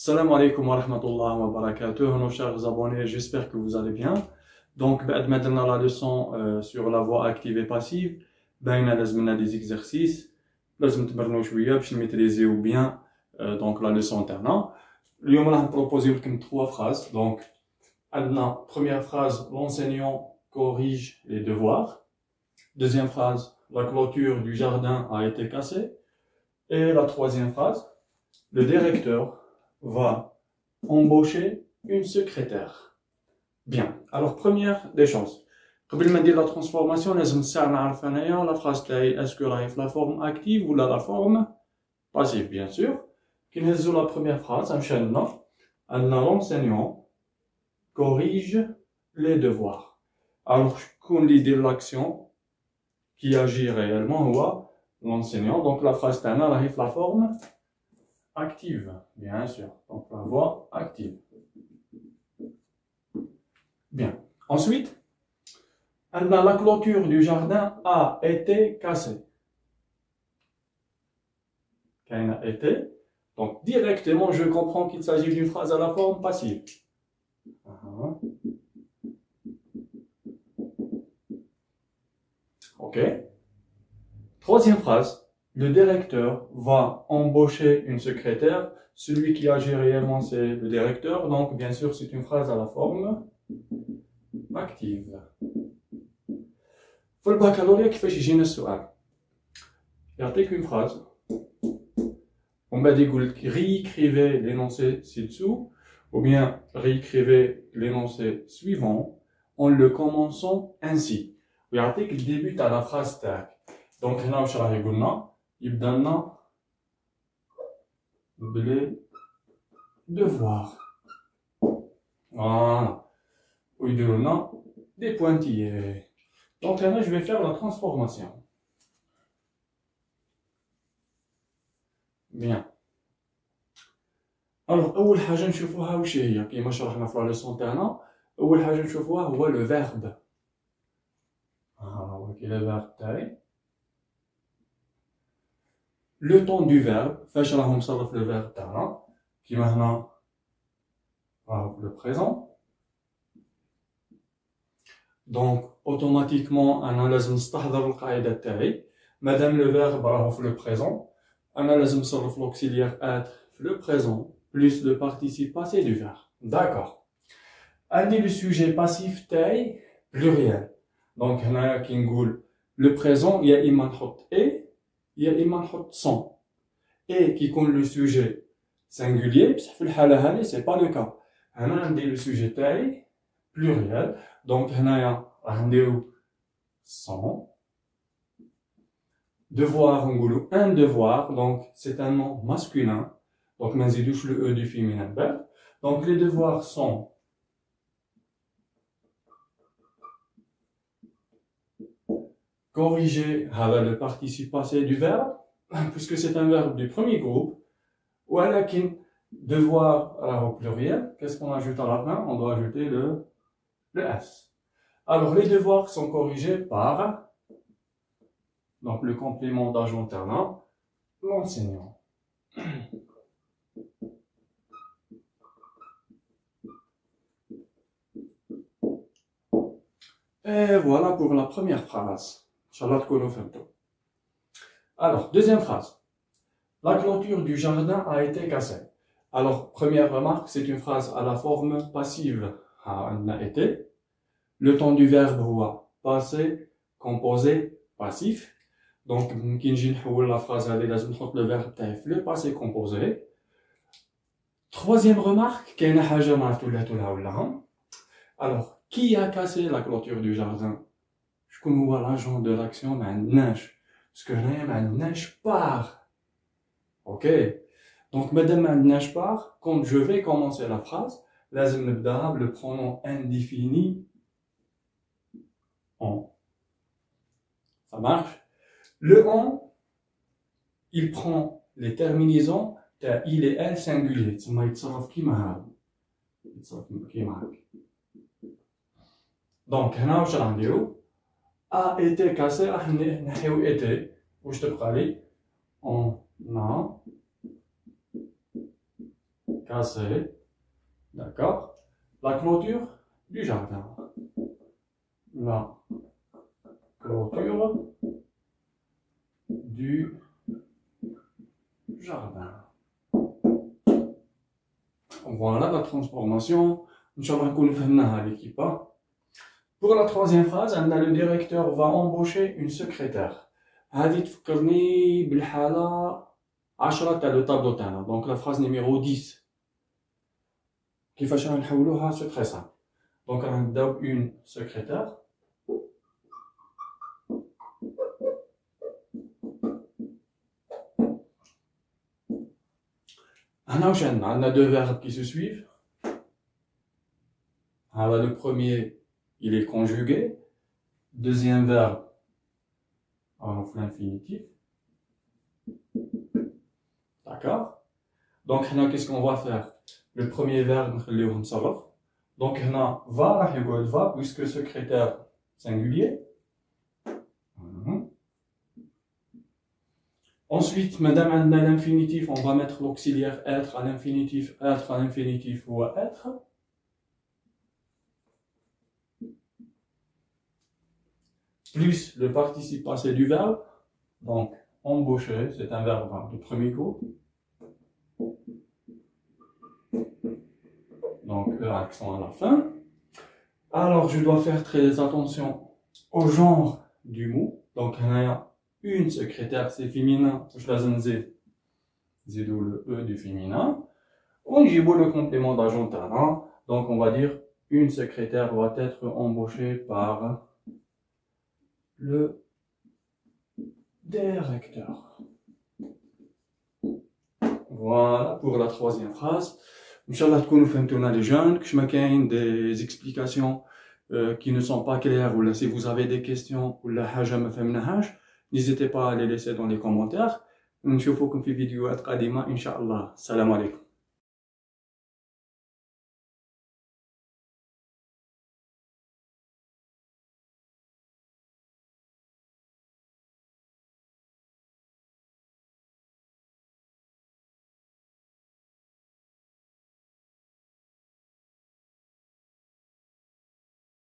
Salam alaikum wa rahmatullah wa barakatuh, nos chers abonnés, j'espère que vous allez bien. Donc, maintenant la leçon sur la voix active et passive, لازم لنا des exercices, لازم تمرنوا شوية باش نميتريزيو bien donc la leçon تاعنا. اليوم راح نبروبوزيو لكم 3 phrases. Donc, عندنا première phrase, l'enseignant corrige les devoirs. Deuxième phrase, la clôture du jardin a été cassée. Et la troisième phrase, le directeur va embaucher une secrétaire. Bien. Alors, première des choses. قبل ما ندير la transformation, لازم نساعد نعرف انايا la phrase تاعي est-ce que راهي في la forme active ou la forme passive, bien sûr. كي نهزو la première phrase, نمشيو عندنا l'enseignant corrige les devoirs. Alors, شكون اللي يدير l'action qui agit réellement هو l'enseignant. Donc, la phrase تاعنا راهي في la forme active, bien sûr. Donc, la voix active. Bien. Ensuite, la clôture du jardin a été cassée. Qu'elle a été. Donc, directement, je comprends qu'il s'agit d'une phrase à la forme passive. Ok. Troisième phrase. Le directeur va embaucher une secrétaire. Celui qui agit réellement, c'est le directeur. Donc, bien sûr, c'est une phrase à la forme active. في البكالوريا كيفاش يجينا السؤال؟ يعطيك une phrase. On va dire réécrivez l'énoncé ci-dessous, ou bien réécrivez l'énoncé suivant en le commençant ainsi. ويعطيك le début à la phrase تاعك. Donc هنا واش راه يقولنا؟ يبدا لنا بلي devoir. Voilà. ويديروا لنا des pointillés. Donc là, je vais faire la transformation. Bien. Alors, أول حاجة نشوفوها واش هي كيما شرحنا في la leçon تاعنا. أول حاجة نشوفوها هو le verbe. هو كي le verbe تاعي. Le temps du verbe, فاش راهو مصرف le verbe تاعنا كيما هنا راهو le présent. Donc, automatiquement, أنا لازم نستحضر القاعدة تاعي. مادام le verbe راهو في le présent, أنا لازم نصرف l'auxiliaire être في le présent plus le participe passé du verbe. D'accord. عندي le sujet passif تاعي pluriel. Donc هنايا كي نقول le présent يا إما نحط et يا إما نحط sans. Et كي يكون le sujet singulier بصح في الحالة هذه c'est pas le cas. هنا عندي le sujet تاعي pluriel. Donc هنايا راح نديرو sans. Devoir, on dit un devoir, donc c'est un nom masculin. Donc, ما نزيدوش le e du féminin. Donc, les devoirs sont corrigés avec le participe passé du verbe, puisque c'est un verbe du premier groupe. Ou alors, devoir au pluriel, qu'est-ce qu'on ajoute à la fin? On doit ajouter le s. Alors, les devoirs sont corrigés par donc le complément d'agent alternant, l'enseignant. Et voilà pour la première phrase. Inch'Allah تكونوا فهمتوا. Alors, deuxième phrase. La clôture du jardin a été cassée. Alors, première remarque, c'est une phrase à la forme passive. A été. Le temps du verbe هو passé, composé, passif. Donc, كي نجي نحول la phrase هذه لازم نحط le verbe تاعي في le passé composé. Troisième remarque, كاينة حاجة ما عرفتو لها ولا. Alors, qui a cassé la clôture du jardin? شكون هو l'agent de l'action؟ ما عندناش. Parce que هنايا ما عندناش par. Ok. Donc, مادام ما عندناش par, quand je vais commencer la phrase, لازم نبداها le pronom indéfini en. Ça marche? Le on, il prend les terminaisons de il et elle singulier. تسمى يتصرف كيما هذا. يتصرف كيما هذا. Donc هنا واش راح نديرو؟ a été cassé راح نحيو été. واش تبقى لي؟ On a cassé. D'accord. La clôture du jardin. La clôture du jardin. Voilà la transformation. Inch'Allah, nous faisons l'équipe. Pour la troisième phrase, le directeur va embaucher une secrétaire. هذه تفكرني بالحالة 10 تاع le tableau تاعنا. Donc la phrase numéro 10. كيفاش نحولوها؟ C'est très simple. Donc on a une secrétaire. On a deux verbes qui se suivent. Alors, le premier, il est conjugué. Deuxième verbe, en l'infinitif. D'accord? Donc, qu'est-ce qu'on va faire? Le premier verbe, donc, va, puisque secrétaire singulier. Ensuite, madame, à l'infinitif, on va mettre l'auxiliaire être à l'infinitif ou à être. Plus le participe passé du verbe. Donc, embaucher, c'est un verbe de premier coup. Donc, accent à la fin. Alors, je dois faire très attention au genre du mot. Donc, il y a une secrétaire, c'est féminin. Je vais le E du féminin. On y voit le complément d'agent talent. Donc, on va dire une secrétaire doit être embauchée par le directeur. Voilà pour la troisième phrase. Inch'Allah, تكونوا فهمتونا les jeunes, que je m'accueille des explications qui ne sont pas claires, ou là, si vous avez des questions, ou la haja ma fahmnahaj, n'hésitez pas à les laisser dans les commentaires. نشوفكم في فيديوهات قادمة إن شاء الله. السلام عليكم.